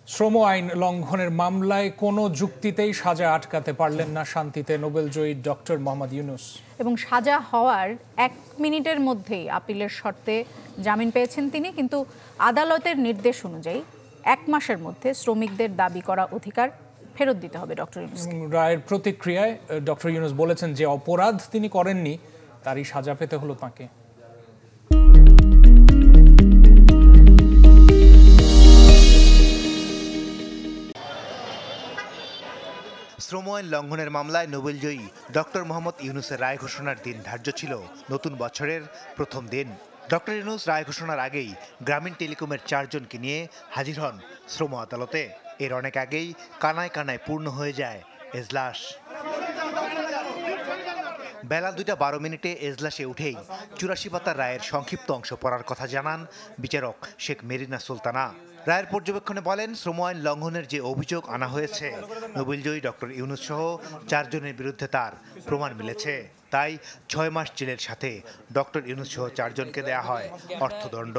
শ্রম আইন লঙ্ঘনের মামলায় কোনো যুক্তিতেই সাজা আটকাতে পারলেন না শান্তিতে নোবেলজয়ী ডক্টর মোহাম্মদ ইউনূস। এবং সাজা হওয়ার 1 মিনিটের মধ্যেই আপিলের শর্তে জামিন পেয়েছেন তিনি, কিন্তু আদালতের নির্দেশ অনুযায়ী 1 মাসের মধ্যে শ্রমিকদের দাবি করা অধিকার ফেরত দিতে হবে ডক্টর ইউনূস। রায়ের প্রতিক্রিয়ায় ডক্টর ইউনূস বলেছেন যে অপরাধ তিনি করেননি, তারই সাজা পেতে হলো তাঁকে। শ্রম আইন লঙ্ঘনের মামলায় নোবেলজয়ী ডক্টর মোহাম্মদ ইউনূসের রায় ঘোষণার দিন ধার্য ছিল নতুন বছরের প্রথম দিন। ডক্টর ইউনূস রায় ঘোষণার আগেই গ্রামীণ টেলিকমের 4 জনকে নিয়ে হাজির হন শ্রম আদালতে। এর অনেক আগেই কানায় কানায় পূর্ণ হয়ে যায় এজলাস। বেলা 2:12 এজলাসে উঠেই 84 পাতার রায়ের সংক্ষিপ্ত অংশ পড়ার কথা জানান বিচারক শেখ মেরিনা সুলতানা। রায়ের পর্যবেক্ষণে বলেন, শ্রম আইন লঙ্ঘনের যে অভিযোগ আনা হয়েছে নোবেলজয়ী ডক্টর ইউনূস সহ 4 জনের বিরুদ্ধে তার প্রমাণ মিলেছে। তাই 6 মাস জেলের সাথে ডক্টর ইউনূস সহ 4 জনকে দেয়া হয় অর্থদণ্ড।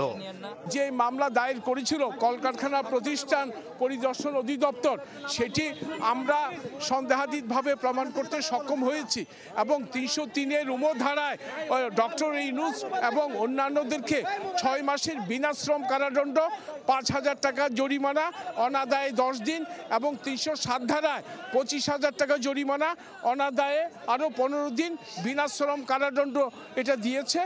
যে মামলা দায়ের করেছিল কলকারখানা প্রতিষ্ঠান পরিদর্শন অধিদপ্তর, সেটি আমরা সন্দেহাতীতভাবে প্রমাণ করতে সক্ষম হয়েছি এবং 303-এর ধারায় ডক্টর ইউনূস এবং অন্যান্যদেরকে 6 মাসের বিনাশ্রম কারাদণ্ড, 5,000 টাকা জরিমানা, অনাদায়ে 10 দিন এবং 307 ধারায় 25,000 টাকা জরিমানা, অনাদায়ে আরও 15 দিন বিনাশ্রম কারাদণ্ড এটা দিয়েছে।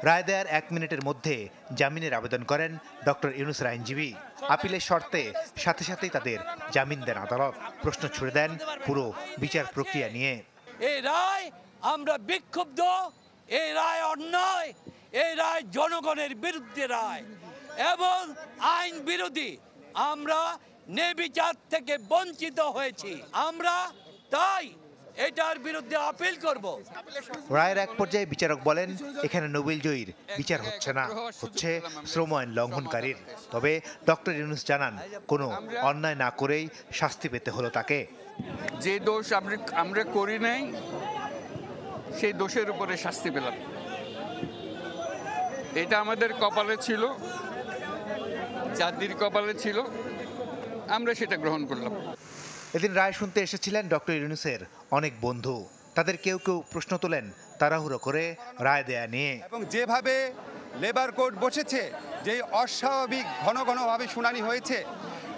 রায় দেওয়ার 1 মিনিটের মধ্যে জামিনের আবেদন করেন ডক্টর ইউনূসের আইনজীবী। আপিলের শর্তে সাথে সাথেই তাদের জামিন দেন আদালত। প্রশ্ন ছুড়ে দেন পুরো বিচার প্রক্রিয়া নিয়ে। এই রায় আমরা বিক্ষুব্ধ, এই রায় অন্যায়, এই রায় জনগণের বিরুদ্ধে রায় এবং আইন বিরোধী। আমরা ন্যায়বিচার থেকে বঞ্চিত হয়েছি, আমরা তাই এটার বিরুদ্ধে আপিল করব। রায়ের এক পর্যায়ে বিচারক বলেন, এখানে নোবেলজয়ীর বিচার হচ্ছে না, হচ্ছে শ্রম আইন লঙ্ঘনকারীর। তবে ডক্টর ইউনূস জানান, কোনো অন্যায় না করেই শাস্তি পেতে হলো তাকে। যে দোষ আমরা করি নাই সেই দোষের উপরে শাস্তি পেলাম। এটা আমাদের কপালে ছিল, জাতির কপালে ছিল, আমরা সেটা গ্রহণ করলাম। এদিন রায় শুনতে এসেছিলেন ডক্টর ইউনূসের অনেক বন্ধু। তাদের কেউ কেউ প্রশ্ন তোলেন তাড়াহুড়ো করে রায় দেয়া নিয়ে। এবং যেভাবে লেবার কোর্ট বসেছে, যেই অস্বাভাবিক ঘন ঘনভাবে শুনানি হয়েছে,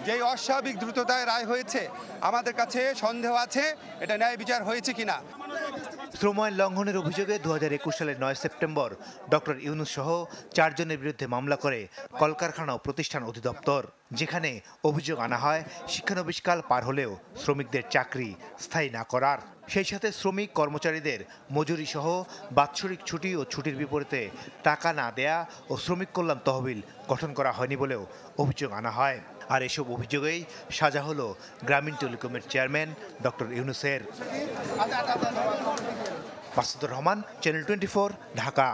যেই অস্বাভাবিক দ্রুততায় রায় হয়েছে, আমাদের কাছে সন্দেহ আছে এটা ন্যায় বিচার হয়েছে কিনা। শ্রম আইন লঙ্ঘনের অভিযোগে 2021 সালের 9 সেপ্টেম্বর ডক্টর ইউনূস সহ 4 জনের বিরুদ্ধে মামলা করে কলকারখানা ও প্রতিষ্ঠান অধিদপ্তর, যেখানে অভিযোগ আনা হয় শিক্ষানবিশকাল পার হলেও শ্রমিকদের চাকরি স্থায়ী না করার। সেই সাথে শ্রমিক কর্মচারীদের মজুরি সহ বাৎসরিক ছুটি ও ছুটির বিপরীতে টাকা না দেয়া ও শ্রমিক কল্যাণ তহবিল গঠন করা হয়নি বলেও অভিযোগ আনা হয়। আর এসব অভিযোগেই সাজা হলো গ্রামীণ টেলিকমের চেয়ারম্যান ডক্টর ইউনূসের। মাসুদুর রহমান, চ্যানেল 24, ঢাকা।